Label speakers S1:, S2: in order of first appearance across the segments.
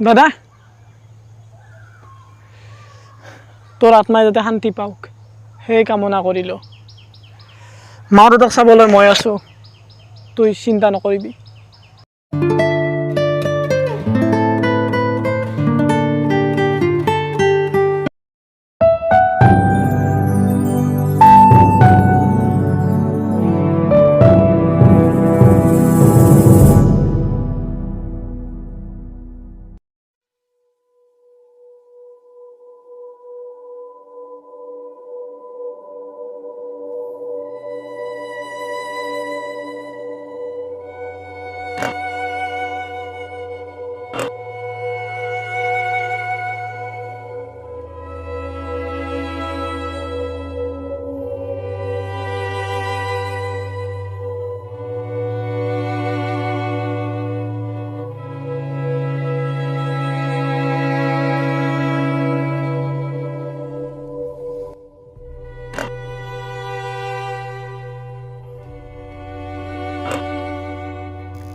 S1: দাদা তোৰ আত্মাই যাতে শান্তি পাওক সেই কামনা কৰিলোঁ মা দেউতাক চাবলৈ মই আছোঁ তুই চিন্তা নকৰিবি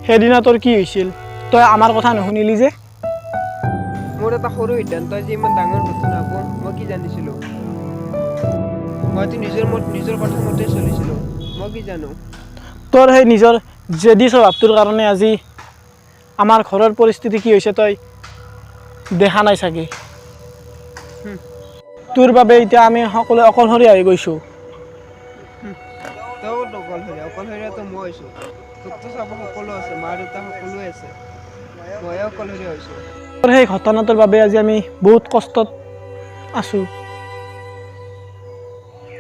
S1: সেইদিনা তোৰ কি হৈছিল তই আমাৰ কথা নুশুনিলি যে
S2: মোৰ এটা সৰু সিদ্ধান্ত যে ইমান ডাঙৰ ঘটনা হ'ব মই কি জানিছিলোঁ মইতো নিজৰ কথা মতে চলিছিলোঁ মই কি জানো
S1: তোৰ সেই নিজৰ জেদি স্বভাৱটোৰ কাৰণে আজি আমাৰ ঘৰৰ পৰিস্থিতি কি হৈছে তই দেখা নাই চাগে তোৰ বাবে এতিয়া আমি সকলোৱে অকলশৰীয়া হৈ গৈছোঁ
S2: তইও অকলশৰীয়াটো মই হৈছোঁ তোকতো চাব সকলো আছে মা দেউতা সকলোৱে আছে ময়ে অকলশৰীয়া হৈছোঁ
S1: তোৰ সেই ঘটনাটোৰ বাবে আজি আমি বহুত কষ্টত আছোঁ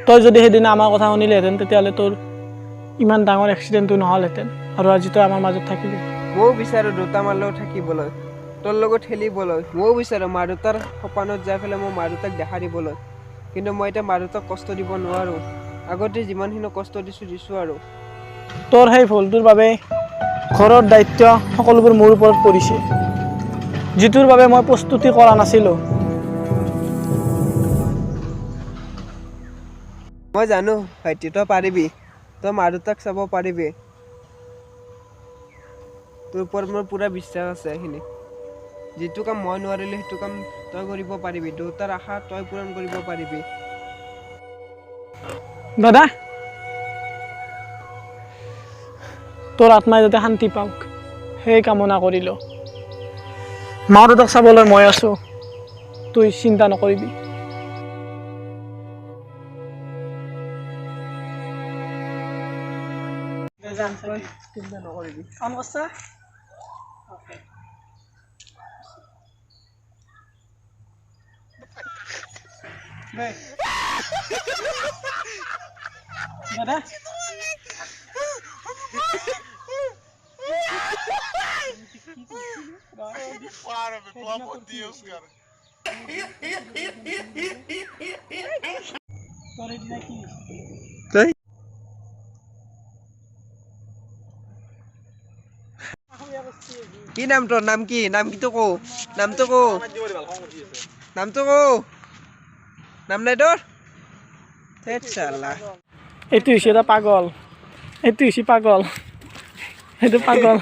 S1: তই যদি সেইদিনা আমাৰ কথা শুনিলেহেঁতেন তেতিয়াহ'লে তোৰ ইমান ডাঙৰ এক্সিডেণ্টটো নহ'লহেঁতেন আৰু আজি তই আমাৰ মাজত থাকিবি
S2: ময়ো বিচাৰোঁ দেউতা মাৰ লগত থাকিবলৈ তোৰ লগত খেলিবলৈ ময়ো বিচাৰোঁ মা দেউতাৰ সপোনত যাই পেলাই মই মা দেউতাক দেখা দিবলৈ কিন্তু মই এতিয়া মা দেউতাক কষ্ট দিব নোৱাৰোঁ আগতে যিমানখিনি কষ্ট দিছোঁ আৰু
S1: তোৰ সেই ভুলটোৰ বাবে ঘৰৰ দায়িত্ব সকলোবোৰ মোৰ ওপৰত পৰিছে যিটোৰ বাবে মই প্ৰস্তুতি কৰা নাছিলোঁ
S2: মই জানো ভাইটি তই পাৰিবি তই মা দেউতাক চাব পাৰিবি তোৰ ওপৰত মোৰ পূৰা বিশ্বাস আছে এইখিনি যিটো কাম মই নোৱাৰিলোঁ সেইটো কাম তই কৰিব পাৰিবি দেউতাৰ আশা তই পূৰণ কৰিব পাৰিবি
S1: দাদা তোৰ আত্মাই যাতে শান্তি পাওক সেই কামনা কৰিলোঁ মা দেউতাক চাবলৈ মই আছোঁ তুই চিন্তা নকৰিবি চিন্তা নকৰিবি কাম কৰছা দাদা
S3: Para, me pelo amor de Deus, cara.
S2: কি নাম তোৰ নাম কি নামটো কো নামটো কো নাম নাই তোৰ
S1: এইটো হৈছে এটা পাগল এইটো হৈছে পাগল এইটো পাগল